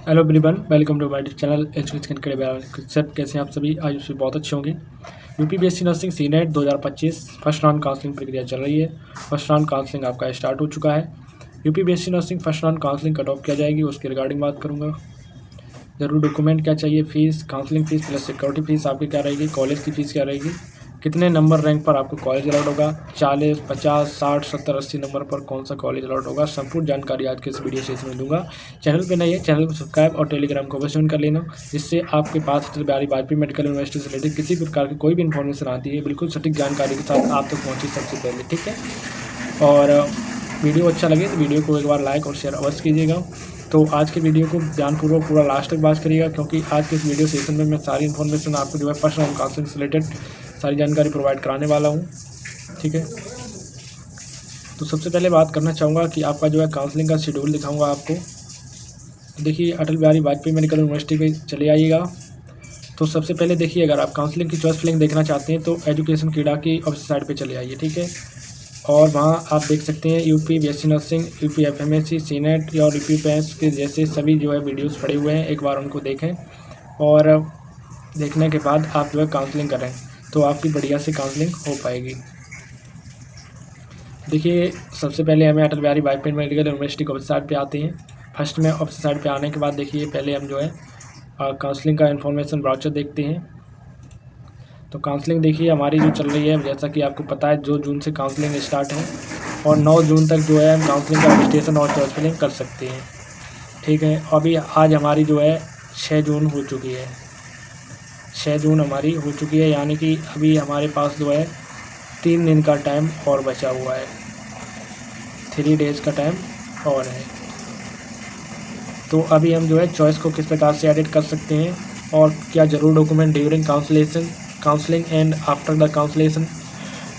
Hello everyone, welcome to my channel education sir. कैसे हैं आप सभी? आज भी बहुत अच्छे होंगे। UPPSC nursing C NET 2025 first round counselling प्रक्रिया चल रही है। फर्स्ट राउंड काउंसलिंग आपका स्टार्ट हो चुका है। UPPSC nursing first round counselling cut off किया जाएगी, उसके रिगार्डिंग बात करूँगा। जरूर डॉक्यूमेंट क्या चाहिए, fees, counselling fees plus security fees आपकी क्या रहेगी, कॉलेज की फ़ीस क्या रहेगी, कितने नंबर रैंक पर आपको कॉलेज अलॉट होगा, 40, 50, 60, 70, 80 नंबर पर कौन सा कॉलेज अलॉट होगा, संपूर्ण जानकारी आज के इस वीडियो सेशन में दूंगा। चैनल पे नए है, चैनल को सब्सक्राइब और टेलीग्राम को अवश्य ज्वाइन कर लेना, जिससे आपके पास अटल बिहारी वाजपेयी मेडिकल यूनिवर्सिटी से रिलेटेड किसी प्रकार की कोई भी इन्फॉर्मेशन आती है बिल्कुल सटीक जानकारी के साथ आप तक पहुँचे सबसे पहले। ठीक है, और वीडियो अच्छा लगे तो वीडियो को एक बार लाइक और शेयर अवश्य कीजिएगा। तो आज के वीडियो को ध्यानपूर्वक पूरा लास्ट तक बात करिएगा, क्योंकि आज के इस वीडियो सेशन में मैं सारी इन्फॉर्मेशन आपको जो है फर्स्ट राउंड काउंसलिंग से रिलेटेड सारी जानकारी प्रोवाइड कराने वाला हूँ। ठीक है, तो सबसे पहले बात करना चाहूँगा कि आपका जो है काउंसलिंग का शेड्यूल दिखाऊँगा आपको। देखिए, अटल बिहारी वाजपेयी मेडिकल यूनिवर्सिटी पे चले आइएगा। तो सबसे पहले देखिए, अगर आप काउंसलिंग की चॉइस फिलिंग देखना चाहते हैं तो एजुकेशन क्रीड़ा की ऑफिस साइड पे चले आइए। ठीक है, और वहाँ आप देख सकते हैं UP BSc nursing, UP FMSC, CNET और यूपी पैंस के जैसे सभी जो है वीडियोस पड़े हुए हैं, एक बार उनको देखें और देखने के बाद आप जो है काउंसलिंग करें तो आपकी बढ़िया से काउंसलिंग हो पाएगी। देखिए, सबसे पहले हमें अटल बिहारी वाजपेयी मेडिकल यूनिवर्सिटी के ऑफिस साइड पे आते हैं। फर्स्ट में ऑफिस साइड पे आने के बाद देखिए, पहले हम जो है काउंसलिंग का इन्फॉर्मेशन ब्राउचर देखते हैं। तो काउंसलिंग देखिए हमारी जो चल रही है, जैसा कि आपको पता है 2 जून से काउंसलिंग स्टार्ट है और 9 जून तक जो है हम काउंसलिंग का रजिस्ट्रेशन और चॉइस फिलिंग कर सकते हैं। ठीक है, अभी आज हमारी जो है 6 जून हो चुकी है। 6 जून हमारी हो चुकी है, यानी कि अभी हमारे पास जो है 3 दिन का टाइम और बचा हुआ है, 3 डेज़ का टाइम और है। तो अभी हम जो है चॉइस को किस प्रकार से एडिट कर सकते हैं और क्या ज़रूर document during counselling and after the consultation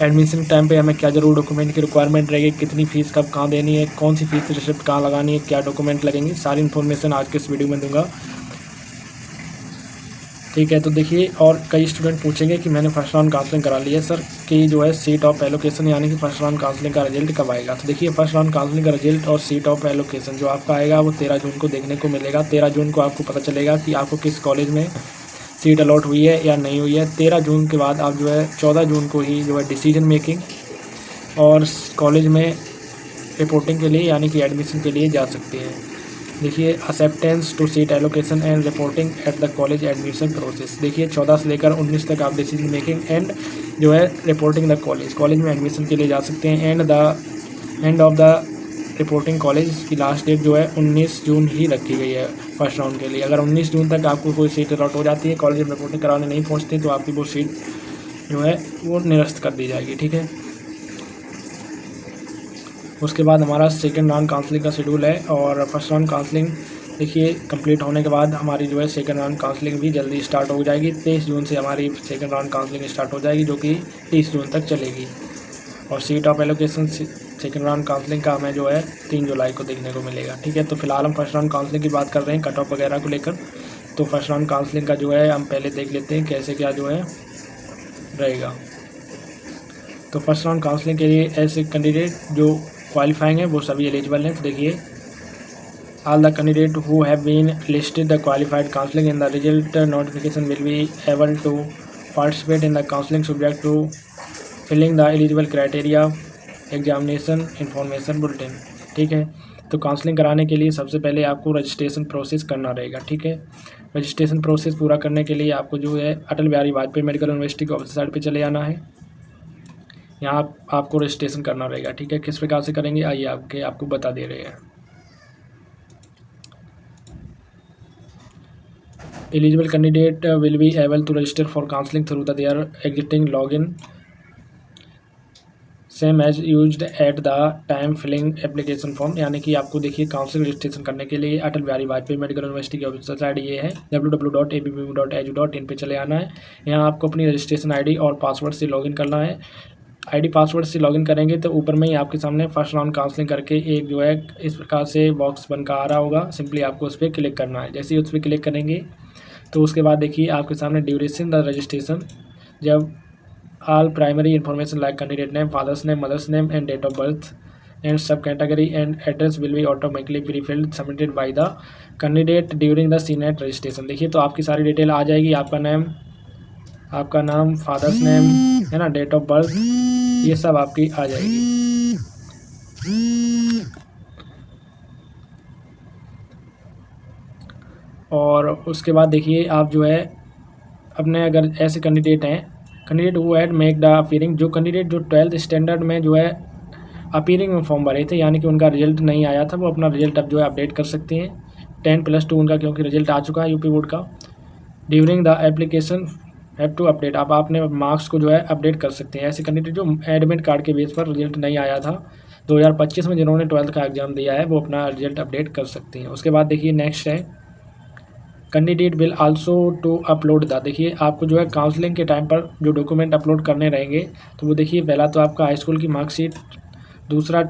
admission time पे हमें क्या ज़रूर डॉक्यूमेंट की रिक्वायरमेंट रहेगी, कितनी फ़ीस कब कहाँ देनी है, कौन सी फ़ीस रिसिप्ट कहाँ लगानी है, क्या डॉक्यूमेंट लगेंगे, सारी इन्फॉर्मेशन आज के इस वीडियो में दूंगा। ठीक है, तो देखिए, और कई स्टूडेंट पूछेंगे कि मैंने फर्स्ट राउंड काउंसलिंग करा ली है सर, कि जो है सीट ऑफ एलोकेशन यानी कि फर्स्ट राउंड काउंसलिंग का रिजल्ट कब आएगा। तो देखिए, फर्स्ट राउंड काउंसलिंग का रिजल्ट और सीट ऑफ एलोकेशन जो आपका आएगा वो 13 जून को देखने को मिलेगा। 13 जून को आपको पता चलेगा कि आपको किस कॉलेज में सीट अलॉट हुई है या नहीं हुई है। 13 जून के बाद आप जो है 14 जून को ही जो है डिसीजन मेकिंग और कॉलेज में रिपोर्टिंग के लिए यानी कि एडमिशन के लिए जा सकते हैं। देखिए, acceptance to seat allocation and reporting at the college admission process. देखिए, 14 से लेकर 19 तक आप डिसीजन मेकिंग एंड जो है रिपोर्टिंग द कॉलेज में एडमिशन के लिए जा सकते हैं। End of the reporting college की लास्ट डेट जो है 19 जून ही रखी गई है फर्स्ट राउंड के लिए। अगर 19 जून तक आपको कोई सीट अलॉट हो जाती है, कॉलेज में रिपोर्टिंग कराने नहीं पहुँचती, तो आपकी वो सीट जो है वो निरस्त कर दी जाएगी। ठीक है, उसके बाद हमारा सेकंड राउंड काउंसलिंग का शेड्यूल है और फर्स्ट राउंड काउंसलिंग देखिए कंप्लीट होने के बाद हमारी जो है सेकंड राउंड काउंसलिंग भी जल्दी स्टार्ट हो जाएगी। 23 जून से हमारी सेकंड राउंड काउंसलिंग स्टार्ट हो जाएगी, जो कि 30 जून तक चलेगी। और seat of allocation second round counselling का हमें जो है 3 जुलाई को देखने को मिलेगा। ठीक है, तो फिलहाल हम फर्स्ट राउंड काउंसलिंग की बात कर रहे हैं कट ऑफ वगैरह को लेकर। तो फर्स्ट राउंड काउंसलिंग का जो है हम पहले देख लेते हैं कैसे क्या जो है रहेगा। तो फर्स्ट राउंड काउंसलिंग के लिए ऐसे कैंडिडेट जो क्वालिफाइंग है वो सभी एलिजिबल हैं। तो देखिए, all the candidate who have been listed the qualified counselling in the result notification will be able to participate in the counselling subject to filling the eligible criteria examination information bulletin. ठीक है, तो counselling कराने के लिए सबसे पहले आपको registration process करना रहेगा। ठीक है, रजिस्ट्रेशन प्रोसेस पूरा करने के लिए आपको जो है अटल बिहारी वाजपेयी मेडिकल यूनिवर्सिटी के ऑफिस साइड पर चले आना है। यहाँ आपको रजिस्ट्रेशन करना रहेगा। ठीक है, किस प्रकार से करेंगे आइए आपको बता दे रहे हैं। Eligible candidate will be able to register for counselling through the their existing login same as used at the time filling application form. यानी कि आपको देखिए काउंसलिंग रजिस्ट्रेशन करने के लिए अटल बिहारी वाजपेयी मेडिकल यूनिवर्सिटी की ऑफिशियल साइट ये है www.abbu.edu.in पे चले आना है। यहाँ आपको अपनी रजिस्ट्रेशन आईडी और पासवर्ड से लॉगिन करना है। आईडी पासवर्ड से लॉगिन करेंगे तो ऊपर में ही आपके सामने फर्स्ट राउंड काउंसलिंग करके एक जो है इस प्रकार से बॉक्स बनकर आ रहा होगा। सिंपली आपको उस पर क्लिक करना है। जैसे ही उस पर क्लिक करेंगे तो उसके बाद देखिए आपके सामने ड्यूरेशन द रजिस्ट्रेशन, जब all primary information like candidate name, father's name, mother's name and date of birth and subcategory and address will be automatically pre-filled submitted by the candidate during the CNET registration। देखिए तो आपकी सारी detail आ जाएगी, आपका नाम, father's name है ना, date of birth, ये सब आपकी आ जाएगी। और उसके बाद देखिए आप जो है अपने, अगर ऐसे candidate who had make the appearing, जो कैंडिडेट जो 12th स्टैंडर्ड में जो है अपीयरिंग में फॉर्म भरे थे, यानी कि उनका रिजल्ट नहीं आया था, वो अपना रिजल्ट अब जो है अपडेट कर सकते हैं। 10+2 उनका क्योंकि रिजल्ट आ चुका है यूपी बोर्ड का। During the application have to update, आप अपने मार्क्स को जो है अपडेट कर सकते हैं। ऐसे कैंडिडेट जो एडमिट कार्ड के बेस पर रिजल्ट नहीं आया था 2025 में, जिन्होंने 12th का एग्ज़ाम दिया है, वो अपना रिजल्ट अपडेट कर सकते हैं। उसके बाद देखिए नेक्स्ट है candidate will also to upload the, देखिए आपको जो है काउंसलिंग के टाइम पर जो डॉक्यूमेंट अपलोड करने रहेंगे, तो वो देखिए पहला तो आपका हाई स्कूल की मार्कशीट, दूसरा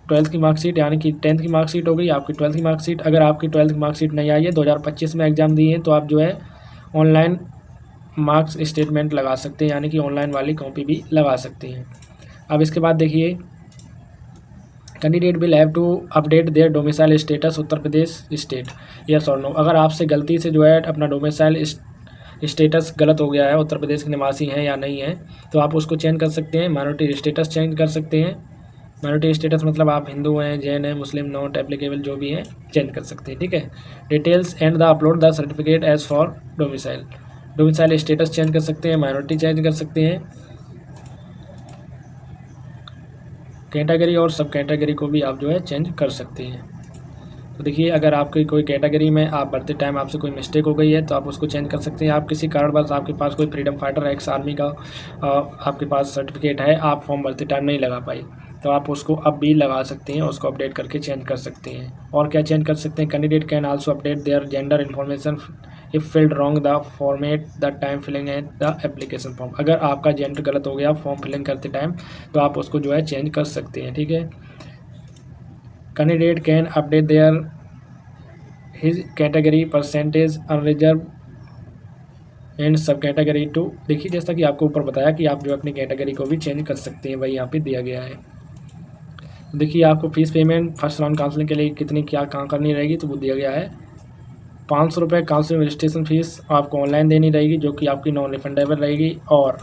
12th की मार्कशीट, यानी कि 10th की मार्कशीट हो गई, आपकी 12th की मार्कशीट। अगर आपकी 12th की मार्कशीट नहीं आई है, 2025 में एग्ज़ाम दिए हैं, तो आप जो है ऑनलाइन मार्क्स स्टेटमेंट लगा सकते हैं, यानी कि ऑनलाइन वाली कॉपी भी लगा सकते हैं। अब इसके बाद देखिए candidate will have to update their domicile status Uttar Pradesh state, yes और नो। अगर आपसे गलती से जो है अपना डोमिसाइल स्टेटस गलत हो गया है, उत्तर प्रदेश के निवासी हैं या नहीं है, तो आप उसको चेंज कर सकते हैं। माइनॉरिटी स्टेटस चेंज कर सकते हैं। माइनॉरिटी स्टेटस मतलब आप हिंदू हैं, जैन हैं, मुस्लिम, नॉट एप्लीकेबल जो भी हैं चेंज कर सकते हैं, ठीक है। Details and the upload the certificate as for domicile status change कर सकते हैं, माइनॉरिटी चेंज कर सकते हैं, कैटेगरी और सब कैटेगरी को भी आप जो है चेंज कर सकते हैं। तो देखिए अगर आपकी कोई कैटेगरी में आप भरते टाइम आपसे कोई मिस्टेक हो गई है, तो आप उसको चेंज कर सकते हैं। आप किसी कारणवश आपके पास कोई फ्रीडम फाइटर एक्स आर्मी का आपके पास सर्टिफिकेट है, आप फॉर्म भरते टाइम नहीं लगा पाए, तो आप उसको अब भी लगा सकते हैं, उसको अपडेट करके चेंज कर सकते हैं। और क्या चेंज कर सकते हैं, candidate can also update their gender information if filled wrong the format the time filling and the application form. अगर आपका जेंडर गलत हो गया फॉर्म फिलिंग करते टाइम, तो आप उसको जो है चेंज कर सकते हैं, ठीक है। Candidate can update their his category percentage unreserved and subcategory to, देखिए जैसा कि आपको ऊपर बताया कि आप जो अपनी कैटेगरी को भी चेंज कर सकते हैं, वही यहाँ पे दिया गया है। देखिए आपको fees payment first round counselling के लिए कितनी क्या कहाँ करनी रहेगी, तो वो दिया गया है 500 रुपये काउंसलिंग रजिस्ट्रेशन फ़ीस आपको ऑनलाइन देनी रहेगी, जो कि आपकी नॉन रिफंडेबल रहेगी। और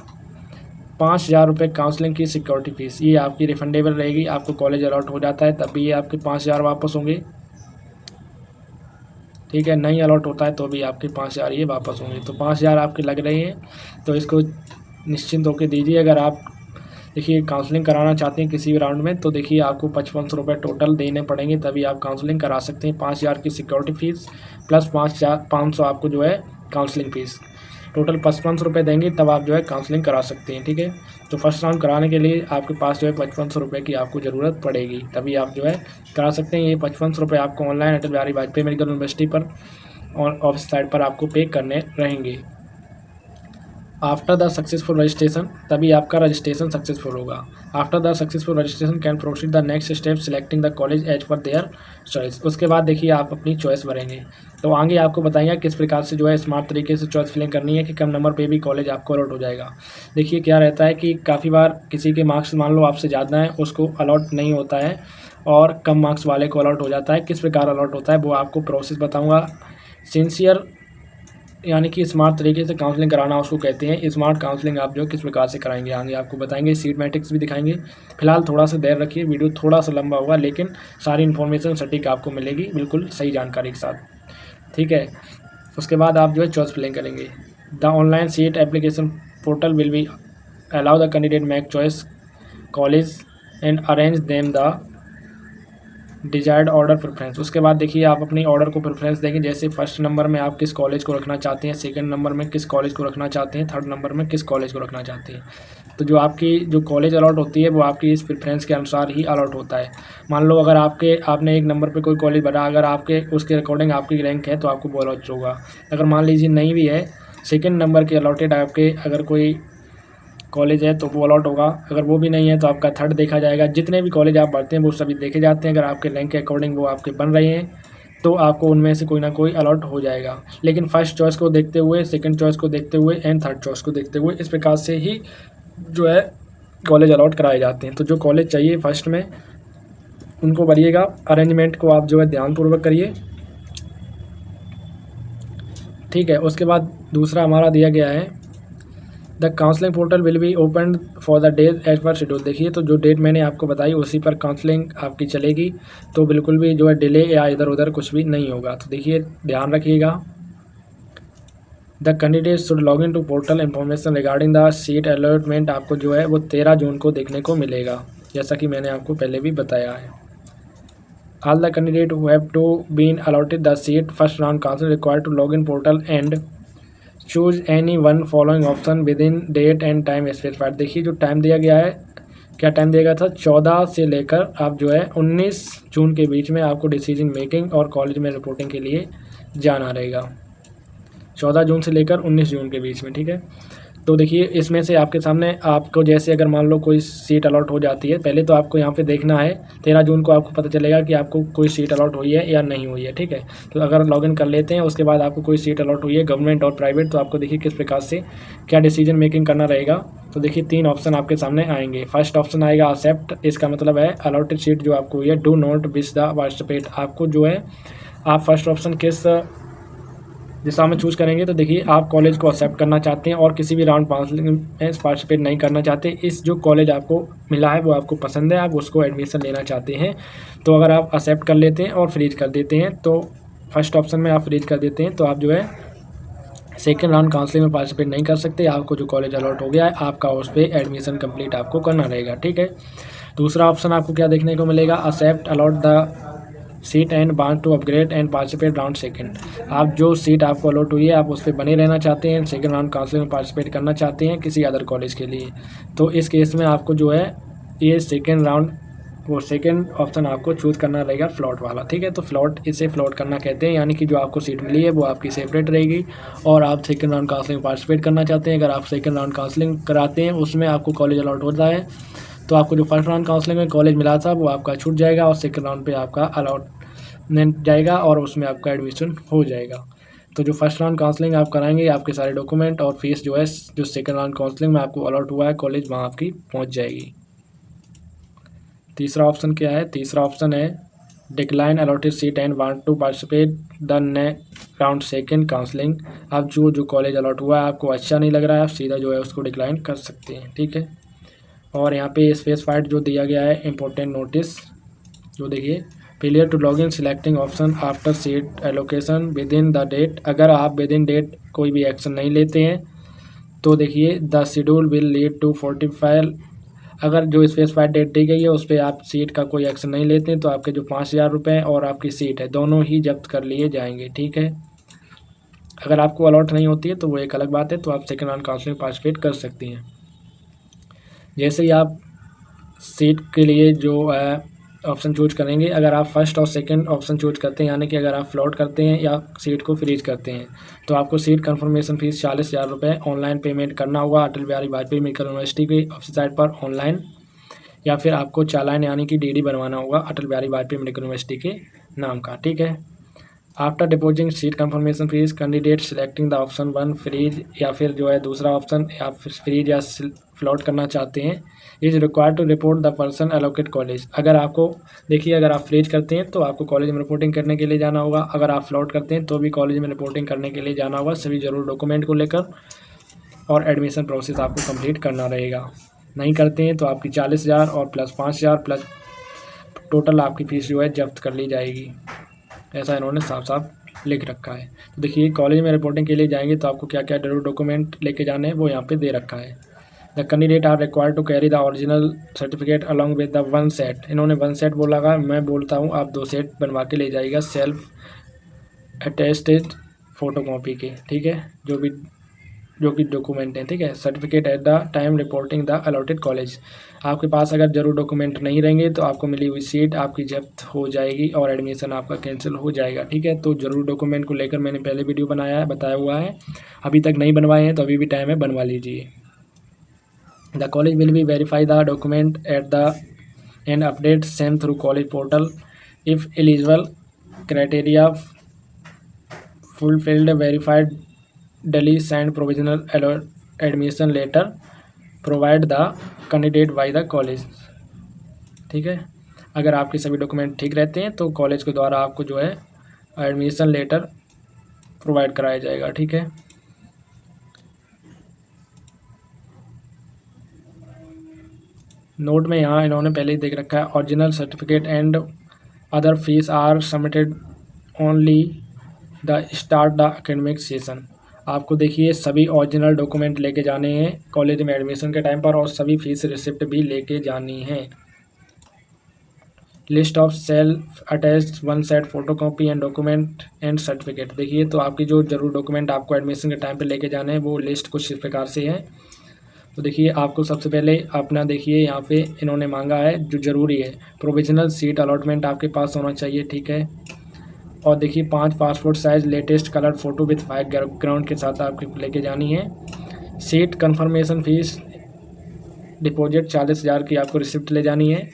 5000 रुपये काउंसलिंग की सिक्योरिटी फ़ीस, ये आपकी रिफंडेबल रहेगी। आपको कॉलेज अलॉट हो जाता है तब भी ये आपके 5000 वापस होंगे, ठीक है। नहीं अलॉट होता है तो भी आपके 5000 ये वापस होंगे। तो 5000 आपके लग रहे हैं, तो इसको निश्चिंत होकर दीजिए। अगर आप देखिए काउंसलिंग कराना चाहते हैं किसी भी राउंड में, तो देखिए आपको 5500 रुपये टोटल देने पड़ेंगे, तभी आप काउंसलिंग करा सकते हैं। 5000 की सिक्योरिटी फ़ीस प्लस 500 आपको जो है काउंसलिंग फ़ीस, टोटल 5500 रुपये देंगे, तब आप जो है काउंसलिंग करा सकते हैं, ठीक है। तो फर्स्ट राउंड कराने के लिए आपके पास जो है 5500 रुपये की आपको ज़रूरत पड़ेगी, तभी आप जो है करा सकते हैं। ये 5500 रुपये आपको ऑनलाइन अटल बिहारी वाजपेयी मेडिकल यूनिवर्सिटी पर और ऑफिस साइट पर आपको पे करने रहेंगे। आफ्टर द सक्सेसफुल रजिस्ट्रेशन, तभी आपका रजिस्ट्रेशन सक्सेसफुल होगा। After the successful registration can proceed the next step selecting the college as per their choice. उसके बाद देखिए आप अपनी चॉइस भरेंगे, तो आगे आपको बताएंगे किस प्रकार से जो है स्मार्ट तरीके से चॉइस फिलिंग करनी है कि कम नंबर पे भी कॉलेज आपको अलॉट हो जाएगा। देखिए क्या रहता है कि काफ़ी बार किसी के मार्क्स मान लो आपसे ज़्यादा है, उसको अलॉट नहीं होता है, और कम मार्क्स वाले को अलॉट हो जाता है। किस प्रकार अलॉट होता है वो आपको प्रोसेस बताऊँगा। सिंसियर यानी कि स्मार्ट तरीके से काउंसलिंग कराना उसको कहते हैं। स्मार्ट काउंसलिंग आप जो किस प्रकार से कराएंगे आगे आपको बताएंगे, सीट मैट्रिक्स भी दिखाएंगे। फिलहाल थोड़ा सा देर रखिए, वीडियो थोड़ा सा लंबा होगा, लेकिन सारी इन्फॉर्मेशन सटीक आपको मिलेगी, बिल्कुल सही जानकारी के साथ, ठीक है। उसके बाद आप जो है चॉइस फिलिंग करेंगे। The online seat application portal will B allow the candidate make choice college and arrange them the desired order preference. उसके बाद देखिए आप अपनी ऑर्डर को प्रेफरेंस देंगे, जैसे फर्स्ट नंबर में आप किस कॉलेज को रखना चाहते हैं, सेकंड नंबर में किस कॉलेज को रखना चाहते हैं, थर्ड नंबर में किस कॉलेज को रखना चाहते हैं। तो जो आपकी जो कॉलेज अलॉट होती है वो आपकी इस प्रेफरेंस के अनुसार ही अलॉट होता है। मान लो अगर आपने एक नंबर पर कोई कॉलेज भरा, अगर आपके उसके अकॉर्डिंग आपकी रैंक है तो आपको वो अलॉट होगा। अगर मान लीजिए नहीं भी है, सेकेंड नंबर के अलॉटेड आपके अगर कोई कॉलेज है तो वो अलॉट होगा, अगर वो भी नहीं है तो आपका थर्ड देखा जाएगा। जितने भी कॉलेज आप भरते हैं वो सभी देखे जाते हैं, अगर आपके रैंक के अकॉर्डिंग वो आपके बन रहे हैं तो आपको उनमें से कोई ना कोई अलॉट हो जाएगा। लेकिन फर्स्ट चॉइस को देखते हुए, सेकंड चॉइस को देखते हुए एंड थर्ड चॉइस को देखते हुए, इस प्रकार से ही जो है कॉलेज अलॉट कराए जाते हैं। तो जो कॉलेज चाहिए फर्स्ट में उनको भरिएगा, अरेंजमेंट को आप जो है ध्यानपूर्वक करिए, ठीक है। उसके बाद दूसरा हमारा दिया गया है the counselling portal will be open for the days as per schedule. देखिए तो जो डेट मैंने आपको बताई उसी पर काउंसलिंग आपकी चलेगी, तो बिल्कुल भी जो है डिले या इधर उधर कुछ भी नहीं होगा। तो देखिए ध्यान रखिएगा, the candidate should log in to portal information regarding the seat allotment आपको जो है वो 13 जून को देखने को मिलेगा, जैसा कि मैंने आपको पहले भी बताया है। All the candidate who have to been allotted the seat first round counselling required to log in portal and choose any one following option within date and time specified. देखिए जो टाइम दिया गया है, क्या time दिया गया था, 14 से लेकर आप जो है 19 जून के बीच में आपको डिसीजन मेकिंग और कॉलेज में रिपोर्टिंग के लिए जाना रहेगा, 14 जून से लेकर 19 जून के बीच में, ठीक है। तो देखिए इसमें से आपके सामने आपको जैसे अगर मान लो कोई सीट अलॉट हो जाती है, पहले तो आपको यहाँ पे देखना है 13 जून को आपको पता चलेगा कि आपको कोई सीट अलॉट हुई है या नहीं हुई है, ठीक है। तो अगर लॉगिन कर लेते हैं उसके बाद आपको कोई सीट अलॉट हुई है गवर्नमेंट और प्राइवेट, तो आपको देखिए किस प्रकार से क्या डिसीजन मेकिंग करना रहेगा। तो देखिए 3 ऑप्शन आपके सामने आएंगे। फर्स्ट ऑप्शन आएगा एक्सेप्ट, इसका मतलब है अलॉटेड सीट जो आपको हुई है do not wish the participate. आपको जो है आप फर्स्ट ऑप्शन किस दिशा में चूज़ करेंगे, तो देखिए आप कॉलेज को एक्सेप्ट करना चाहते हैं और किसी भी राउंड काउंसलिंग में पार्टिसिपेट नहीं करना चाहते। इस जो कॉलेज आपको मिला है वो आपको पसंद है, आप उसको एडमिशन लेना चाहते हैं। तो अगर आप एक्सेप्ट कर लेते हैं और फ्रीज कर देते हैं, तो फर्स्ट ऑप्शन में आप फ्रीज कर देते हैं, तो आप जो है सेकेंड राउंड काउंसलिंग में पार्टिसिपेट नहीं कर सकते। आपको जो कॉलेज अलॉट हो गया है आपका उस पर एडमिशन कंप्लीट आपको करना रहेगा, ठीक है। दूसरा ऑप्शन आपको क्या देखने को मिलेगा, except allot the seat and want to upgrade and participate round second. आप जो सीट आपको अलॉट हुई है आप उस पर बने रहना चाहते हैं, सेकंड राउंड काउंसलिंग में पार्टिसिपेट करना चाहते हैं किसी अदर कॉलेज के लिए, तो इस केस में आपको जो है ये सेकंड राउंड वो सेकंड ऑप्शन आपको चूज़ करना रहेगा फ्लॉट वाला, ठीक है। तो फ्लॉट, इसे फ्लॉट करना कहते हैं, यानी कि जो आपको सीट मिली है वो आपकी सेपरेट रहेगी और आप सेकंड राउंड काउंसलिंग में पार्टिसिपेट करना चाहते हैं। अगर आप सेकंड राउंड काउंसलिंग कराते हैं उसमें आपको कॉलेज अलॉट होता है, तो आपको जो फर्स्ट राउंड काउंसलिंग में कॉलेज मिला था वो आपका छूट जाएगा और सेकंड राउंड पे आपका अलॉटमेंट जाएगा और उसमें आपका एडमिशन हो जाएगा। तो जो फर्स्ट राउंड काउंसलिंग आप कराएंगे आपके सारे डॉक्यूमेंट और फीस जो है जो सेकंड राउंड काउंसलिंग में आपको अलॉट हुआ है कॉलेज वहाँ आपकी पहुँच जाएगी। तीसरा ऑप्शन क्या है, तीसरा ऑप्शन है decline allotted seat and want to participate the round second counselling. आप जो कॉलेज अलॉट हुआ है आपको अच्छा नहीं लग रहा है, आप सीधा जो है उसको डिक्लाइन कर सकते हैं, ठीक है। और यहाँ पे स्पेसिफाइड जो दिया गया है इंपॉर्टेंट नोटिस, जो देखिए failure to log in selecting option after seat allocation within the date. अगर आप विद इन डेट कोई भी एक्शन नहीं लेते हैं तो देखिए the schedule will lead to 45। अगर जो स्पेसिफाइड डेट दी गई है उस पर आप सीट का कोई एक्शन नहीं लेते हैं तो आपके जो 5,000 रुपये और आपकी सीट है दोनों ही जब्त कर लिए जाएंगे, ठीक है। अगर आपको अलॉट नहीं होती है तो वो एक अलग बात है, तो आप सेकेंड राउंड काउंसलिंग पार्टिसिपेट कर सकती हैं। जैसे ही आप सीट के लिए जो ऑप्शन चूज करेंगे, अगर आप फर्स्ट और सेकंड ऑप्शन चूज करते हैं यानी कि अगर आप फ्लॉट करते हैं या सीट को फ्रीज करते हैं तो आपको सीट कंफर्मेशन फीस 40,000 रुपये ऑनलाइन पेमेंट करना होगा अटल बिहारी वाजपेयी मेडिकल यूनिवर्सिटी की ऑफिस साइट पर ऑनलाइन, या फिर आपको चालान यानी कि डीडी बनवाना होगा अटल बिहारी वाजपेयी मेडिकल यूनिवर्सिटी के नाम का, ठीक है। After depositing seat confirmation fees candidate selecting the option 1 freeze, या फिर जो है दूसरा ऑप्शन या फिर फ्रीज या फ्लॉट करना चाहते हैं, is required to report the person allocate college. अगर आपको देखिए अगर आप फ्रीज करते हैं तो आपको कॉलेज में रिपोर्टिंग करने के लिए जाना होगा, अगर आप फ्लॉट करते हैं तो भी कॉलेज में रिपोर्टिंग करने के लिए जाना होगा सभी जरूर डॉक्यूमेंट को लेकर, और एडमिशन प्रोसेस आपको कंप्लीट करना रहेगा। नहीं करते हैं तो आपकी 40,000 और प्लस 5,000 प्लस टोटल आपकी फ़ीस जो है जब्त कर ली जाएगी, ऐसा इन्होंने साफ साफ लिख रखा है। तो देखिए कॉलेज में रिपोर्टिंग के लिए जाएंगे तो आपको क्या क्या जरूर डॉक्यूमेंट लेके जाने हैं वो यहाँ पे दे रखा है। The candidate are required to carry the original certificate along with the 1 set. इन्होंने 1 सेट बोला है, मैं बोलता हूँ आप 2 सेट बनवा के ले जाइएगा सेल्फ अटेस्टेड फोटो कॉपी के, ठीक है, जो कि डॉक्यूमेंट हैं, ठीक है। Certificate eight the time reporting the allotted college. आपके पास अगर जरूर डॉक्यूमेंट नहीं रहेंगे तो आपको मिली हुई सीट आपकी जब्त हो जाएगी और एडमिशन आपका कैंसिल हो जाएगा, ठीक है। तो जरूर डॉक्यूमेंट को लेकर मैंने पहले वीडियो बनाया है, बताया हुआ है, अभी तक नहीं बनवाए हैं तो अभी भी टाइम है, बनवा लीजिए। The college will be verify the document at the end update same through college portal if eligible criteria fulfilled verified duly send provisional admission letter provide the candidate by the college. ठीक है, अगर आपके सभी document ठीक रहते हैं तो college के द्वारा आपको जो है एडमिशन लेटर प्रोवाइड कराया जाएगा। ठीक है, नोट में यहाँ इन्होंने पहले ही देख रखा है, original certificate and other fees are submitted only the start the academic session. आपको देखिए सभी ओरिजिनल डॉक्यूमेंट लेके जाने हैं कॉलेज में एडमिशन के टाइम पर, और सभी फीस रिसिप्ट भी लेके जानी है। List of self attached one set photocopy and document and certificate. देखिए तो आपकी जो जरूर डॉक्यूमेंट आपको एडमिशन के टाइम पे लेके जाने हैं वो लिस्ट कुछ इस प्रकार से है। तो देखिए आपको सबसे पहले अपना देखिए यहाँ पे इन्होंने मांगा है जो ज़रूरी है, प्रोविजनल सीट अलॉटमेंट आपके पास होना चाहिए। ठीक है, और देखिए 5 passport size latest colour photo with 5 background के साथ आपको लेके जानी है। सीट कंफर्मेशन फीस डिपॉजिट 40,000 की आपको रिसिप्ट ले जानी है,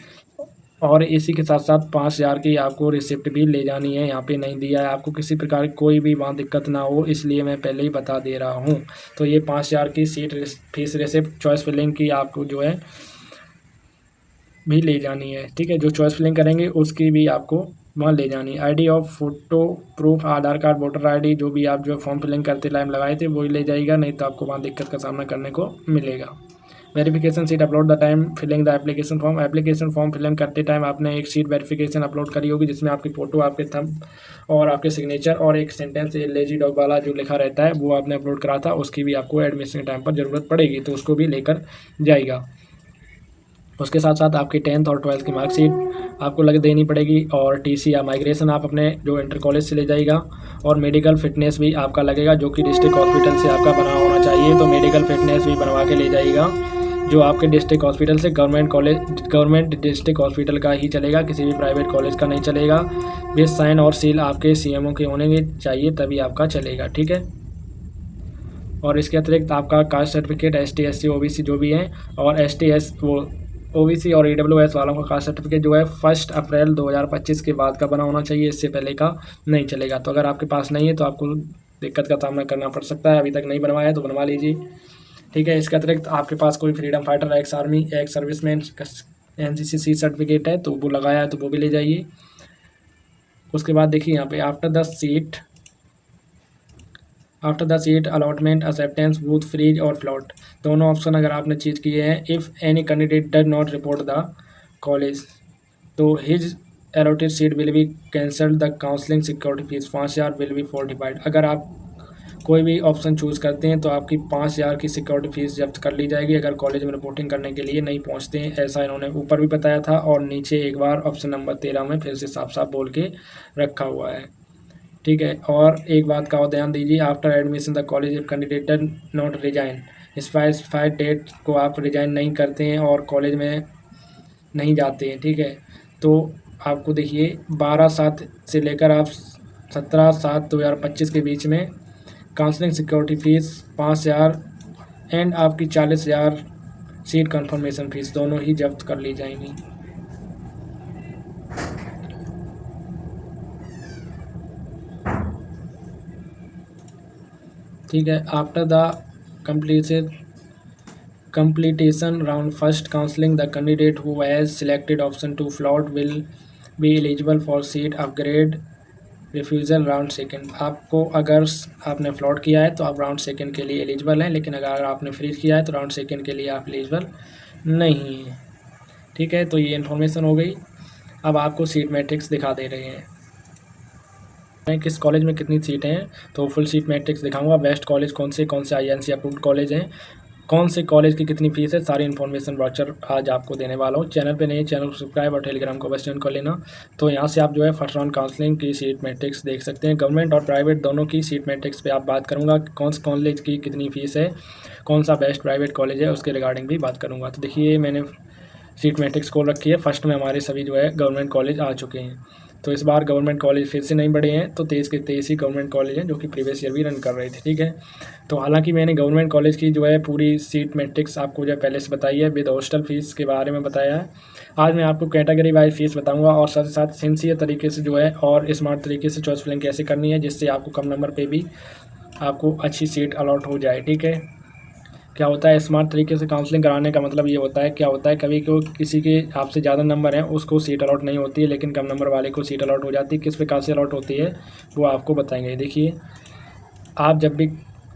और इसी के साथ साथ 5,000 की आपको रिसिप्ट भी ले जानी है। यहाँ पे नहीं दिया है आपको किसी प्रकार की कोई भी वहाँ दिक्कत ना हो, इसलिए मैं पहले ही बता दे रहा हूँ। तो ये 5,000 की seat fees receipt choice filling की आपको जो है भी ले जानी है। ठीक है, जो चॉइस फिलिंग करेंगे उसकी भी आपको वहाँ ले जानी है। ID of photo proof, Aadhaar card, voter ID, जो भी आप जो है फॉर्म फिलिंग करते टाइम लगाए थे वही ले जाएगा, नहीं तो आपको वहाँ दिक्कत का सामना करने को मिलेगा। Verification seat upload the time filling the application form. Application form filling करते टाइम आपने एक सीट वेरिफिकेशन अपलोड करी होगी जिसमें आपकी फ़ोटो, आपके थंब और आपके सिग्नेचर और एक सेंटेंस लेजी डॉग वाला जो लिखा रहता है वो आपने अपलोड करा था, उसकी भी आपको एडमिशन टाइम पर ज़रूरत पड़ेगी, तो उसको भी लेकर जाएगा। उसके साथ साथ आपकी 10th और 12th की मार्कशीट आपको लग देनी पड़ेगी, और टीसी या माइग्रेशन आप अपने जो इंटर कॉलेज से ले जाएगा, और मेडिकल फिटनेस भी आपका लगेगा जो कि डिस्ट्रिक्ट हॉस्पिटल से आपका बना होना चाहिए। तो मेडिकल फिटनेस भी बनवा के ले जाइएगा, जो आपके डिस्ट्रिक्ट हॉस्पिटल से गवर्नमेंट डिस्ट्रिक्ट हॉस्पिटल का ही चलेगा, किसी भी प्राइवेट कॉलेज का नहीं चलेगा। बेस साइन और सील आपके सीएमओ के होने चाहिए तभी आपका चलेगा। ठीक है, और इसके अतिरिक्त आपका caste certificate ST SC OBC जो भी हैं, और OBC और EWS वालों का कास्ट सर्टिफिकेट जो है 1 अप्रैल 2025 के बाद का बना होना चाहिए, इससे पहले का नहीं चलेगा। तो अगर आपके पास नहीं है तो आपको दिक्कत का सामना करना पड़ सकता है, अभी तक नहीं बनवाया है तो बनवा लीजिए। ठीक है, इसके अतिरिक्त आपके पास कोई freedom fighter, ex army, ex serviceman, NCC certificate है तो वो लगाया है तो वो भी ले जाइए। उसके बाद देखिए यहाँ पे after the seat allotment acceptance both freeze और फ्लॉट, दोनों ऑप्शन अगर आपने चीज़ किए हैं। If any candidate does not report the college तो his allotted seat will be cancelled, the counselling security fees 5,000 will be fortified. अगर आप कोई भी ऑप्शन चूज़ करते हैं तो आपकी 5,000 की सिक्योरिटी फीस जब्त कर ली जाएगी अगर कॉलेज में रिपोर्टिंग करने के लिए नहीं पहुंचते हैं। ऐसा इन्होंने ऊपर भी बताया था, और नीचे एक बार ऑप्शन नंबर 13 में फिर से साफ साफ बोल के रखा हुआ है। ठीक है, और एक बात का और ध्यान दीजिए, after admission the college if candidate does not resign, specified date को आप रिजाइन नहीं करते हैं और कॉलेज में नहीं जाते हैं। ठीक है, तो आपको देखिए 12/7 से लेकर आप 17/7/2025 के बीच में काउंसलिंग सिक्योरिटी फीस 5,000 एंड आपकी 40,000 सीट कंफर्मेशन फीस दोनों ही जब्त कर ली जाएंगी। ठीक है, after the completion round first counseling the candidate who has selected option 2 float will be eligible for seat upgrade refusal round second. आपको अगर आपने फ्लॉट किया है तो आप राउंड सेकंड के लिए एलिजिबल हैं, लेकिन अगर आपने फ्रीज किया है तो राउंड सेकंड के लिए आप एलिजिबल नहीं हैं। ठीक है, तो ये इन्फॉर्मेशन हो गई। अब आपको सीट मैट्रिक्स दिखा दे रहे हैं किस कॉलेज में कितनी सीटें हैं, तो फुल सीट मैट्रिक्स दिखाऊंगा। बेस्ट कॉलेज कौन से INC अप्रूव्ड कॉलेज हैं, कौन से कॉलेज की कितनी फीस है, सारी इन्फॉर्मेशन ब्रोचर आज आपको देने वाला हूँ। चैनल पे नहीं, चैनल को सब्सक्राइब और टेलीग्राम को बस ज्वाइन कर लेना। तो यहाँ से आप जो है फर्स्ट राउंड काउंसलिंग की सीट मैट्रिक्स देख सकते हैं। गवर्नमेंट और प्राइवेट दोनों की सीट मैट्रिक्स पे आप बात करूँगा, कौन से कॉलेज की कितनी फ़ीस है, कौन सा बेस्ट प्राइवेट कॉलेज है, उसके रिगार्डिंग भी बात करूँगा। तो देखिए मैंने सीट मैट्रिक्स खोल रखी है। फर्स्ट में हमारे सभी जो है गवर्नमेंट कॉलेज आ चुके हैं। तो इस बार गवर्नमेंट कॉलेज फिर से नहीं बढ़े हैं, तो 23 के 23 ही गवर्नमेंट कॉलेज हैं जो कि प्रीवियस ईयर भी रन कर रहे थे। ठीक है, तो हालांकि मैंने गवर्नमेंट कॉलेज की जो है पूरी सीट मैट्रिक्स आपको जो है पहले से बताई है, विद हॉस्टल फीस के बारे में बताया है। आज मैं आपको कैटेगरी वाइज फीस बताऊंगा, और साथ ही साथ सिंसियर तरीके से जो है और स्मार्ट तरीके से चॉइस फिलिंग कैसे करनी है, जिससे आपको कम नंबर पर भी आपको अच्छी सीट अलॉट हो जाए। ठीक है, क्या होता है स्मार्ट तरीके से काउंसलिंग कराने का मतलब ये होता है, क्या होता है कभी को किसी के आपसे ज़्यादा नंबर हैं उसको सीट अलॉट नहीं होती है, लेकिन कम नंबर वाले को सीट अलॉट हो जाती है। किस प्रकार से अलॉट होती है वो आपको बताएंगे। देखिए, आप जब भी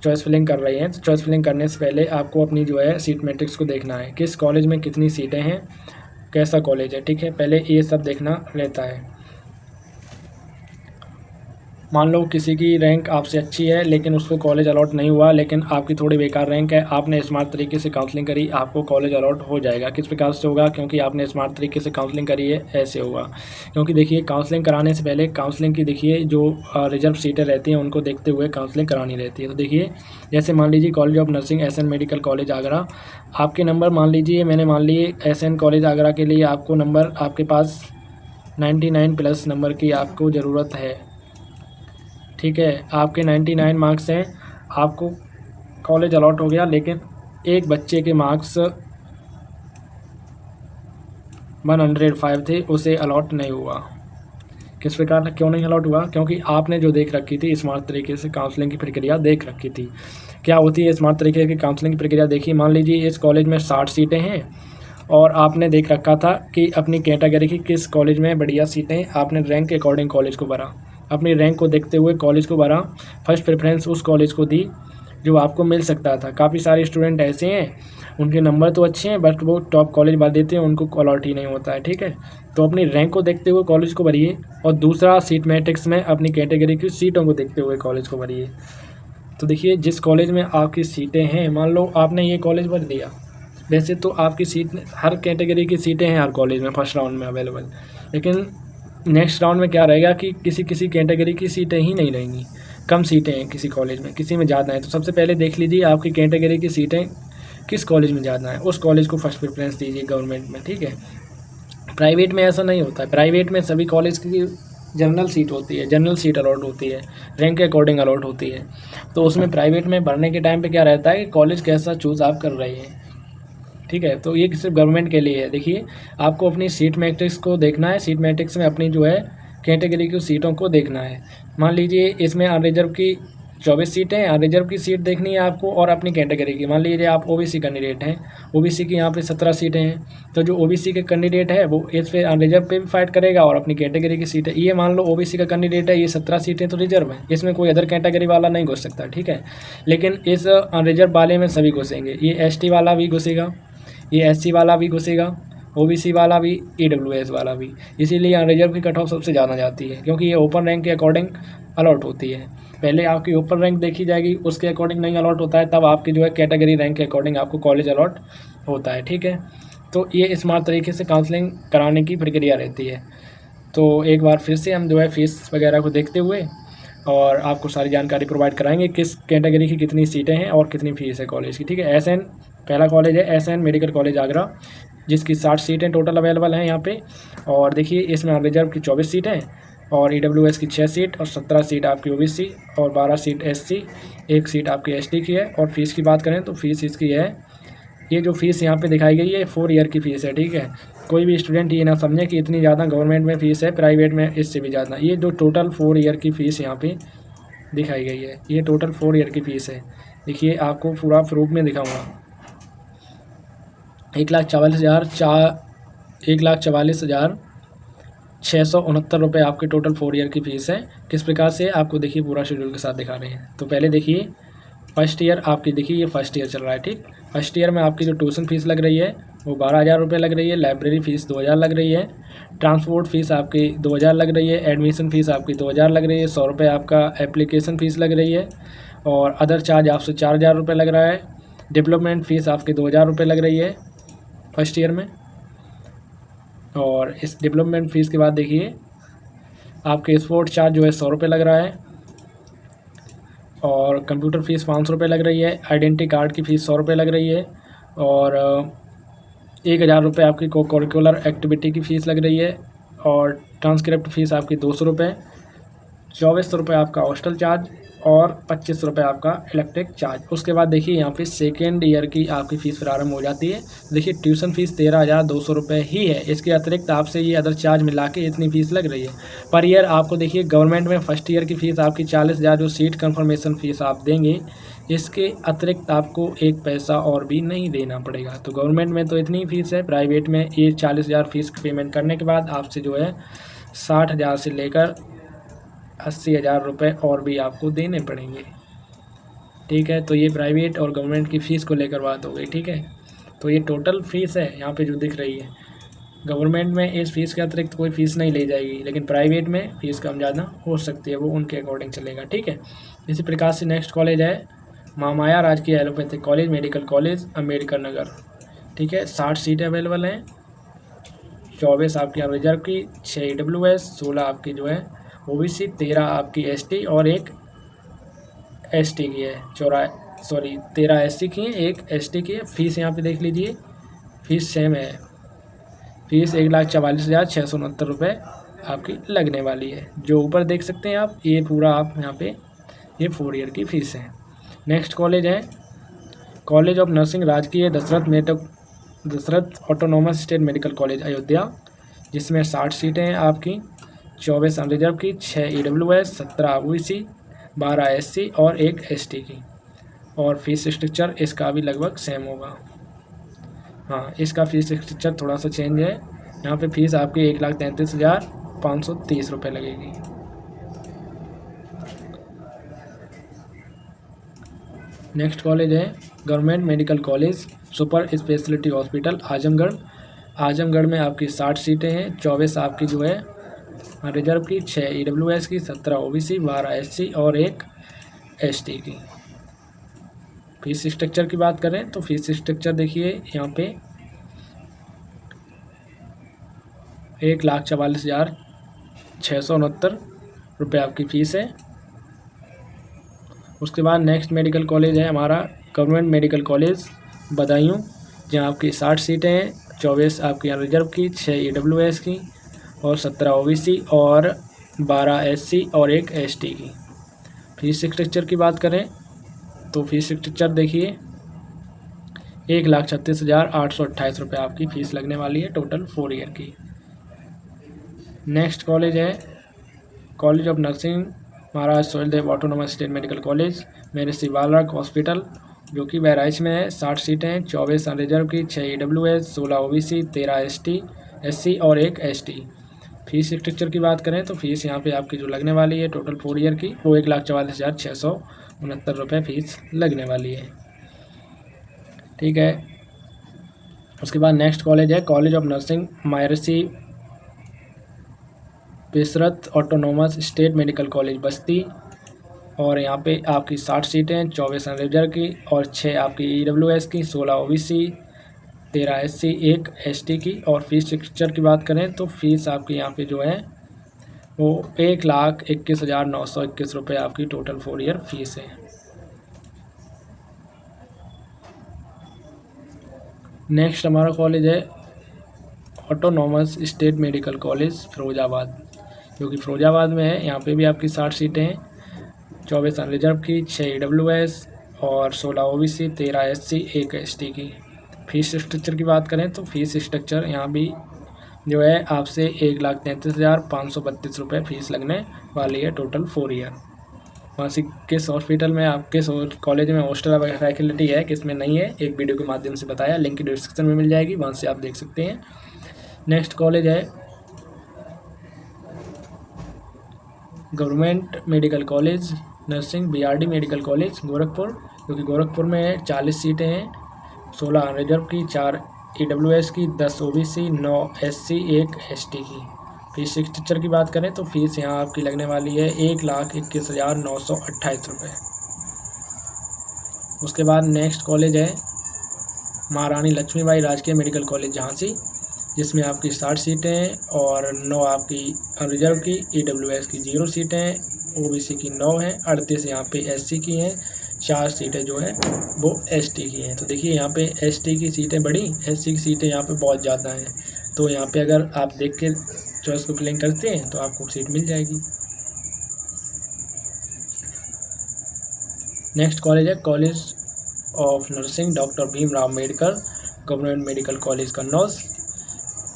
चॉइस फिलिंग कर रहे हैं तो चॉइस फिलिंग करने से पहले आपको अपनी जो है सीट मैट्रिक्स को देखना है, किस कॉलेज में कितनी सीटें हैं, कैसा कॉलेज है, ठीक है, पहले ये सब देखना रहता है। मान लो किसी की रैंक आपसे अच्छी है लेकिन उसको कॉलेज अलॉट नहीं हुआ, लेकिन आपकी थोड़ी बेकार रैंक है, आपने स्मार्ट तरीके से काउंसलिंग करी, आपको कॉलेज अलॉट हो जाएगा। किस प्रकार से होगा, क्योंकि आपने स्मार्ट तरीके से काउंसलिंग करी है, ऐसे होगा। क्योंकि देखिए, काउंसलिंग कराने से पहले काउंसलिंग की देखिए जो रिजर्व सीटें रहती हैं उनको देखते हुए काउंसलिंग करानी रहती है। तो देखिए, जैसे मान लीजिए college of nursing SN medical college Agra, आपके नंबर मान लीजिए, मैंने मान लिए SN कॉलेज आगरा के लिए आपको नंबर, आपके पास 99+ नंबर की आपको ज़रूरत है, ठीक है, आपके 99 मार्क्स हैं, आपको कॉलेज अलॉट हो गया, लेकिन एक बच्चे के मार्क्स 105 थे, उसे अलॉट नहीं हुआ। किस प्रकार क्यों नहीं अलॉट हुआ, क्योंकि आपने जो देख रखी थी स्मार्ट तरीके से काउंसलिंग की प्रक्रिया देख रखी थी। क्या होती है स्मार्ट तरीके की काउंसलिंग की प्रक्रिया, देखिए मान लीजिए इस कॉलेज में 60 सीटें हैं और आपने देख रखा था कि अपनी कैटेगरी की किस कॉलेज में बढ़िया सीटें, आपने रैंक के अकॉर्डिंग कॉलेज को भरा, अपनी रैंक को देखते हुए कॉलेज को भरा, फर्स्ट प्रेफरेंस उस कॉलेज को दी जो आपको मिल सकता था। काफ़ी सारे स्टूडेंट ऐसे हैं उनके नंबर तो अच्छे हैं बट वो टॉप कॉलेज भर देते हैं, उनको अलॉट ही नहीं होता है, ठीक है। तो अपनी रैंक को देखते हुए कॉलेज को भरिए, और दूसरा सीट मैट्रिक्स में अपनी कैटेगरी की सीटों को देखते हुए कॉलेज को भरिए। तो देखिए, जिस कॉलेज में आपकी सीटें हैं, मान लो आपने ये कॉलेज भर दिया, वैसे तो आपकी सीट हर कैटेगरी की सीटें हैं हर कॉलेज में फर्स्ट राउंड में अवेलेबल, लेकिन नेक्स्ट राउंड में क्या रहेगा कि किसी कैटेगरी की सीटें ही नहीं रहेंगी, कम सीटें हैं किसी कॉलेज में, किसी में ज़्यादा है। तो सबसे पहले देख लीजिए आपकी कैटेगरी की सीटें किस कॉलेज में ज़्यादा है, उस कॉलेज को फर्स्ट प्रेफरेंस दीजिए गवर्नमेंट में, ठीक है। प्राइवेट में ऐसा नहीं होता है, प्राइवेट में सभी कॉलेज की जनरल सीट होती है, जनरल सीट अलॉट होती है, रैंक के अकॉर्डिंग अलॉट होती है। तो उसमें प्राइवेट में भरने के टाइम पे क्या रहता है कि कॉलेज कैसा चूज़ आप कर रहे हैं, ठीक है। तो ये सिर्फ गवर्नमेंट के लिए है। देखिए, आपको अपनी सीट मैट्रिक्स को देखना है, सीट मैट्रिक्स में अपनी जो है कैटेगरी की सीटों को देखना है। मान लीजिए इसमें अनरिजर्व की 24 सीटें हैं, अनरिजर्व की सीट देखनी है आपको, और अपनी कैटेगरी की, मान लीजिए आप OBC कैंडिडेट हैं, OBC की यहाँ पे 17 सीटें हैं, तो जो OBC के कैंडिडेट है वो इस पे अनरिजर्व पे भी फाइट करेगा और अपनी कैटेगरी की सीट है। ये मान लो OBC का कैंडिडेट है, ये 17 सीटें तो रिजर्व है, इसमें कोई अदर कैटेगरी वाला नहीं घुस सकता, ठीक है। लेकिन इस अनरिजर्व वाले में सभी घुसेंगे, ये ST वाला भी घुसेगा, ये SC वाला भी घुसेगा, OBC वाला भी, EWS वाला भी। इसीलिए अनरिजर्व की कट ऑफ सबसे ज़्यादा जाती है, क्योंकि ये ओपन रैंक के अकॉर्डिंग अलॉट होती है। पहले आपकी ओपन रैंक देखी जाएगी, उसके अकॉर्डिंग नहीं अलॉट होता है, तब आपकी जो है कैटेगरी रैंक के अकॉर्डिंग आपको कॉलेज अलॉट होता है, ठीक है। तो ये स्मार्ट तरीके से काउंसलिंग कराने की प्रक्रिया रहती है। तो एक बार फिर से हम जो है फीस वगैरह को देखते हुए और आपको सारी जानकारी प्रोवाइड कराएंगे, किस कैटेगरी की कितनी सीटें हैं और कितनी फ़ीस है कॉलेज की, ठीक है। SN पहला कॉलेज है SN मेडिकल कॉलेज आगरा, जिसकी 60 सीटें टोटल अवेलेबल हैं यहाँ पे। और देखिए, इसमें रिजर्व की 24 सीटें और EWS की 6 सीट और 17 सीट आपकी OBC और 12 सीट SC, 1 सीट आपकी ST की है। और फीस की बात करें तो फीस इसकी है, ये जो फीस यहाँ पे दिखाई गई है 4 ईयर की फ़ीस है, ठीक है। कोई भी स्टूडेंट ये ना समझे कि इतनी ज़्यादा गवर्नमेंट में फ़ीस है, प्राइवेट में इससे भी ज़्यादा। ये जो टोटल 4 ईयर की फ़ीस यहाँ पे दिखाई गई है, ये टोटल 4 ईयर की फ़ीस है। देखिए, आपको पूरा प्रूफ में दिखाऊँगा। 1,44,669 रुपये आपके टोटल 4 ईयर की फ़ीस है। किस प्रकार से आपको देखिए पूरा शेड्यूल के साथ दिखा रहे हैं। तो पहले देखिए फर्स्ट ईयर आपकी, देखिए ये फर्स्ट ईयर चल रहा है, ठीक। फर्स्ट ईयर में आपकी जो ट्यूशन फीस लग रही है वो 12,000 रुपये लग रही है, लाइब्रेरी फ़ीस 2,000 लग रही है, ट्रांसपोर्ट फ़ीस आपकी 2,000 लग रही है, एडमिशन फ़ीस आपकी 2,000 लग रही है, 100 रुपये आपका एप्लीकेशन फ़ीस लग रही है, और अदर चार्ज आपसे 4,000 रुपये लग रहा है। डेवलपमेंट फ़ीस आपकी 2,000 रुपये लग रही है फर्स्ट ईयर में। और इस डेवलपमेंट फ़ीस के बाद देखिए आपके स्पोर्ट चार्ज जो है 100 रुपये लग रहा है, और कंप्यूटर फ़ीस 500 रुपये लग रही है, आइडेंटिटी कार्ड की फ़ीस 100 रुपये लग रही है, और 1,000 रुपये आपकी को करिकुलर एक्टिविटी की फ़ीस लग रही है, और ट्रांसक्रिप्ट फ़ीस आपकी 200 रुपये, ₹2400 आपका हॉस्टल चार्ज और ₹2500 आपका इलेक्ट्रिक चार्ज। उसके बाद देखिए यहाँ पे सेकेंड ईयर की आपकी फ़ीस प्रारंभ हो जाती है। देखिए ट्यूशन फ़ीस ₹13,200 ही है। इसके अतिरिक्त आपसे ये अदर चार्ज मिला के इतनी फ़ीस लग रही है पर ईयर। आपको देखिए गवर्नमेंट में फर्स्ट ईयर की फ़ीस आपकी 40,000 जो सीट कन्फर्मेशन फ़ीस आप देंगे, इसके अतिरिक्त आपको एक पैसा और भी नहीं देना पड़ेगा। तो गवर्नमेंट में तो इतनी फ़ीस है, प्राइवेट में ये 40,000 फ़ीस पेमेंट करने के बाद आपसे जो है 60,000 से लेकर 80,000 रुपये और भी आपको देने पड़ेंगे। ठीक है, तो ये प्राइवेट और गवर्नमेंट की फ़ीस को लेकर बात हो गई। ठीक है, तो ये टोटल फ़ीस है यहाँ पे जो दिख रही है। गवर्नमेंट में इस फ़ीस के अतिरिक्त कोई फ़ीस नहीं ली जाएगी, लेकिन प्राइवेट में फ़ीस कम ज़्यादा हो सकती है, वो उनके अकॉर्डिंग चलेगा। ठीक है, इसी प्रकार से नेक्स्ट कॉलेज है महामाया राजकीय allopathic college medical college Ambedkar Nagar. ठीक है, 60 सीटें अवेलेबल हैं। 24 आपकी रिजर्व की, 6 EWS, 16 आपकी जो है OBC, 13 आपकी ST और एक ST की है। 13 SC की है, एक ST की है। फीस यहाँ पे देख लीजिए, फीस सेम है। फीस 1,44,669 रुपये आपकी लगने वाली है। जो ऊपर देख सकते हैं आप, ये पूरा आप यहाँ पे ये 4 ईयर की फ़ीस है। नेक्स्ट कॉलेज है कॉलेज ऑफ नर्सिंग राजकीय Dashrath autonomous state medical college Ayodhya, जिसमें 60 सीटें हैं आपकी। 24 अनरिजर्व की, 6 EWS, 17 OBC, 12 SC और एक ST की। और फीस स्ट्रक्चर इसका भी लगभग सेम होगा। हाँ, इसका फीस स्ट्रक्चर थोड़ा सा चेंज है। यहाँ पे फीस आपकी 1,33,530 रुपये लगेगी। नेक्स्ट कॉलेज है government medical college super speciality hospital Azamgarh. Azamgarh में आपकी 60 सीटें हैं। 24 आपकी जो है रिजर्व की, 6 EWS की, 17 OBC, 12 SC और एक ST की। फीस स्ट्रक्चर की बात करें तो फीस स्ट्रक्चर देखिए यहाँ पे 1,44,669 रुपये आपकी फ़ीस है। उसके बाद नेक्स्ट मेडिकल कॉलेज है हमारा गवर्नमेंट मेडिकल कॉलेज बदायूं, जहाँ आपकी 60 सीटें हैं। 24 आपकी रिजर्व की, 6 EWS की और 17 OBC और 12 SC और एक ST की। फीस स्ट्रक्चर की बात करें तो फीस स्ट्रक्चर देखिए 1,36,828 रुपये आपकी फ़ीस लगने वाली है टोटल 4 ईयर की। नेक्स्ट कॉलेज है college of nursing Maharaj Suheldev autonomous state medical college Maharshi Balak hospital, जो कि बहराइच में है। 60 सीटें हैं। 24 अनरिजर्व की, 6 EWS, 16 OBC, 13 ST SC और एक ST। फीस स्ट्रक्चर की बात करें तो फीस यहाँ पे आपकी जो लगने वाली है टोटल 4 ईयर की, वो 1,44,669 रुपये फ़ीस लगने वाली है। ठीक है, उसके बाद नेक्स्ट कॉलेज है college of nursing Maharshi बेसरत autonomous state medical college बस्ती, और यहाँ पे आपकी 60 सीटें हैं। 24 रिजर्व की और 6 आपकी EWS की, 16 OBC, 13 SC, एक ST की। और फीस स्ट्रक्चर की बात करें तो फीस आपकी यहाँ पे जो है वो 1,21,921 रुपये आपकी टोटल 4 ईयर फीस है। नेक्स्ट हमारा कॉलेज है autonomous state medical college Firozabad, जो कि फिरोजाबाद में है। यहाँ पे भी आपकी 60 सीटें हैं। 24 अनरिजर्व की, 6 EWS और 16 OBC, 13 SC, एक ST की। फीस स्ट्रक्चर की बात करें तो फीस स्ट्रक्चर यहाँ भी जो है आपसे 1,33,532 रुपये फ़ीस लगने वाली है टोटल 4 ईयर। वहाँ किस हॉस्पिटल में आप किस कॉलेज में हॉस्टल फैसिलिटी है, किस में नहीं है, एक वीडियो के माध्यम से बताया, लिंक डिस्क्रिप्शन में मिल जाएगी, वहाँ से आप देख सकते हैं। नेक्स्ट कॉलेज है government medical college nursing BRD medical college Gorakhpur, क्योंकि गोरखपुर में 40 सीटें हैं। 16 रिजर्व की, 4 EWS की, 10 OBC, 9 SC, एक ST की। फीस स्ट्रक्चर की बात करें तो फीस यहाँ आपकी लगने वाली है 1,21,928 रुपये। उसके बाद नेक्स्ट कॉलेज है महारानी लक्ष्मीबाई राजकीय मेडिकल कॉलेज झांसी, जिसमें आपकी 60 सीटें हैं और 9 आपकी रिजर्व की, EWS की 0 सीटें हैं, OBC की 9 हैं, 38 यहाँ पे SC की हैं, 4 सीटें जो है वो ST की हैं। तो देखिए यहाँ पे ST की सीटें बड़ी, SC की सीटें यहाँ पे बहुत ज़्यादा हैं। तो यहाँ पे अगर आप देख के चॉइस को फिलिंग करते हैं तो आपको सीट मिल जाएगी। नेक्स्ट कॉलेज है college of nursing doctor Bhimrao Ambedkar government medical college Kannauj,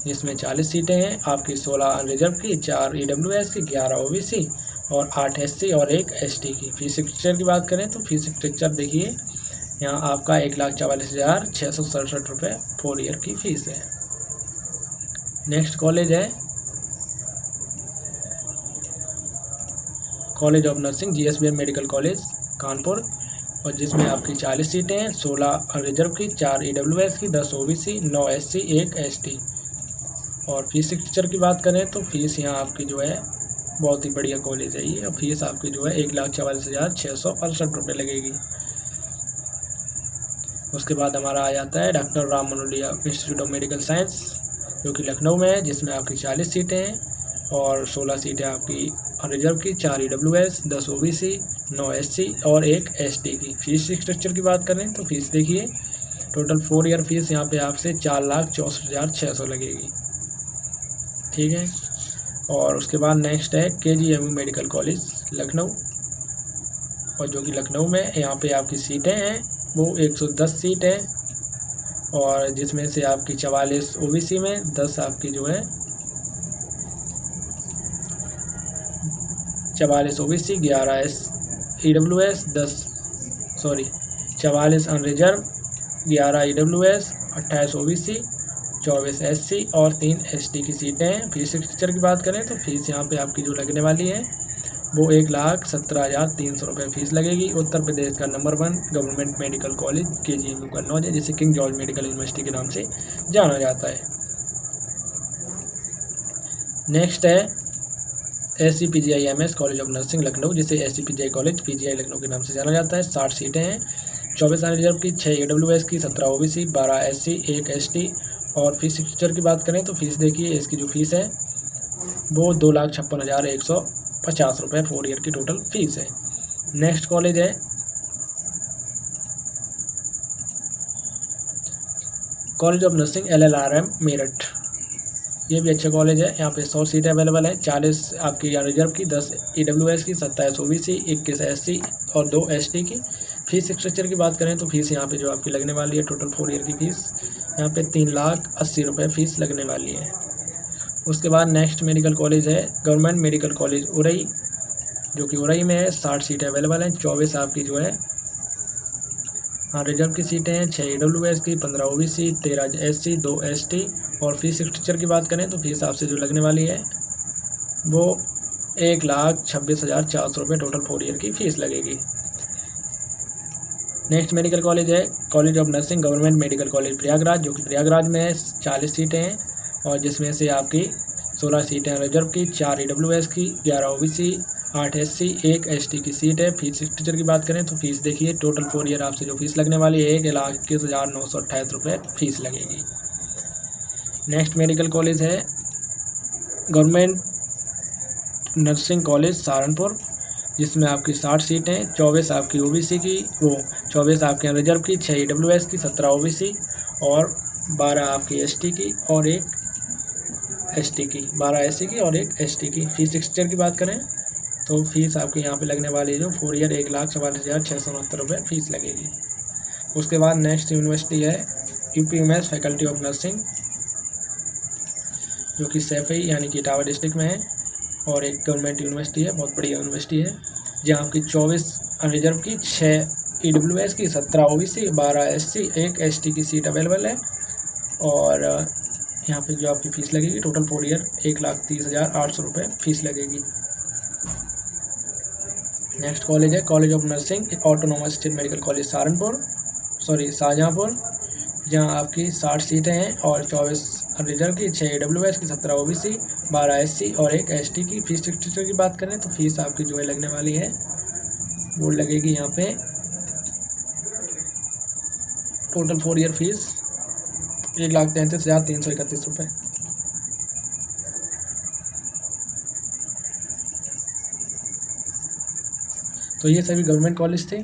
जिसमें 40 सीटें हैं आपकी, 16 अनरिजर्व की, 4 EWS की, 11 OBC और 8 SC और 1 ST की। फीस स्ट्रक्चर की बात करें तो फीस स्ट्रक्चर देखिए यहाँ आपका 1,44,667 रुपये 4 ईयर की फ़ीस है। नेक्स्ट कॉलेज है college of nursing GSBM medical college Kanpur, और जिसमें आपकी 40 सीटें हैं, 16 रिजर्व की, 4 EWS की, 10 OBC, 9 SC, 1 ST। और फीस स्ट्रक्चर की बात करें तो फीस यहाँ आपकी जो है बहुत ही बढ़िया कॉलेज है ये, और फीस आपकी जो है 1,44,668 रुपये लगेगी। उसके बाद हमारा आ जाता है doctor Ram Manolia institute of medical science, जो कि लखनऊ में है, जिसमें आपकी 40 सीटें हैं और 16 सीटें आपकी रिजर्व की, 4 EWS, 10 OBC, 9 SC और 1 ST की। फीस स्ट्रक्चर की बात करें तो फीस देखिए टोटल 4 ईयर फीस यहाँ पे आपसे 4,64,600 लगेगी, ठीक है। और उसके बाद नेक्स्ट है KGMU मेडिकल कॉलेज लखनऊ, और जो कि लखनऊ में यहाँ पे आपकी सीटें हैं वो 110 सीट है, और जिसमें से आपकी 44 OBC में, 10 आपकी जो है 44 OBC, 11 EWS, 44 unreserved, 11 EWS, 28 OBC, 24 SC और 3 ST की सीटें हैं। फीस स्ट्रक्चर की बात करें तो फीस यहाँ पे आपकी जो लगने वाली है वो 1,17,300 रुपये फीस लगेगी। उत्तर प्रदेश का number 1 government medical college KGMU Kannauj है, जिसे किंग जॉर्ज मेडिकल यूनिवर्सिटी के नाम से जाना जाता है। नेक्स्ट है SCPGI MS college of nursing Lucknow, जिसे SCPGI कॉलेज PGI लखनऊ के नाम से जाना जाता है। 60 सीटें हैं, 24 रिजर्व की, 6 EWS की, 17 OBC, 12 SC, 1 ST। और फीस स्ट्रक्चर की बात करें तो फीस देखिए इसकी जो फीस है वो 2,56,150 रुपये 4 ईयर की टोटल फीस है। नेक्स्ट कॉलेज है college of nursing LLRM Meerut, ये भी अच्छा कॉलेज है। यहाँ पे 100 सीटें अवेलेबल है, 40 आपकी रिजर्व की, 10 EWS की, 27 OBC, 21 SC और 2 ST की। फीस स्ट्रक्चर की बात करें तो फीस यहाँ पे जो आपकी लगने वाली है टोटल 4 ईयर की फीस यहाँ पे 3,80,000 रुपये फीस लगने वाली है। उसके बाद नेक्स्ट मेडिकल कॉलेज है गवर्नमेंट मेडिकल कॉलेज उरई, जो कि उरई में है। 60 सीटें अवेलेबल हैं, 24 आपकी जो है रिजर्व की सीटें हैं, 6 EWS की, 15 OBC, 13 SC, 2 ST। और फीस स्ट्रक्चर की बात करें तो फीस आपसे जो लगने वाली है वो 1,26,400 रुपये टोटल 4 ईयर की फ़ीस लगेगी। नेक्स्ट मेडिकल कॉलेज है college of nursing government medical college Prayagraj, जो कि प्रयागराज में है। 40 सीटें हैं और जिसमें से आपकी 16 सीटें रिजर्व की, 4 EWS की, 11 OBC, 8 SC, 1 ST की सीट है। फीस स्ट्रक्चर की बात करें तो फीस देखिए टोटल 4 ईयर आपसे जो फीस लगने वाली है 1,21,928 रुपये फीस लगेगी। नेक्स्ट मेडिकल कॉलेज है गवर्नमेंट नर्सिंग कॉलेज सहारनपुर, जिसमें आपकी 60 सीटें, 24 आपकी OBC की, 24 आपके रिजर्व की, 6 EWS की, 17 OBC और 12 आपकी ST की और 1 ST की, 12 SC की और 1 ST की। फीस स्ट्रक्चर की बात करें तो फीस आपके यहाँ पे लगने वाली जो 4 ईयर 1,44,669 रुपये फीस लगेगी। उसके बाद नेक्स्ट यूनिवर्सिटी है UPMS फैकल्टी ऑफ नर्सिंग, जो कि सैफई यानी कि इटावा डिस्ट्रिक्ट में है और एक गवर्नमेंट यूनिवर्सिटी है, बहुत बढ़िया यूनिवर्सिटी है, जहाँ आपकी 24 रिजर्व की, 6 EWS की, 17 OBC, 12 SC, 1 ST की सीट अवेलेबल है। और यहाँ पे जो आपकी फ़ीस लगेगी टोटल 4 ईयर 1,30,800 रुपये फ़ीस लगेगी। नेक्स्ट कॉलेज है college of nursing autonomous state medical college Shahjahanpur, जहाँ आपकी 60 सीटें हैं और 24 रिजर्व की, 6 EWS की, 17 OBC, 12 SC और 1 ST की। फीस स्ट्रक्चर की बात करें तो फीस आपकी जो है लगने वाली है वो लगेगी यहाँ पे टोटल 4 ईयर फीस 1,33,331 रुपये। तो ये सभी गवर्नमेंट कॉलेज थे।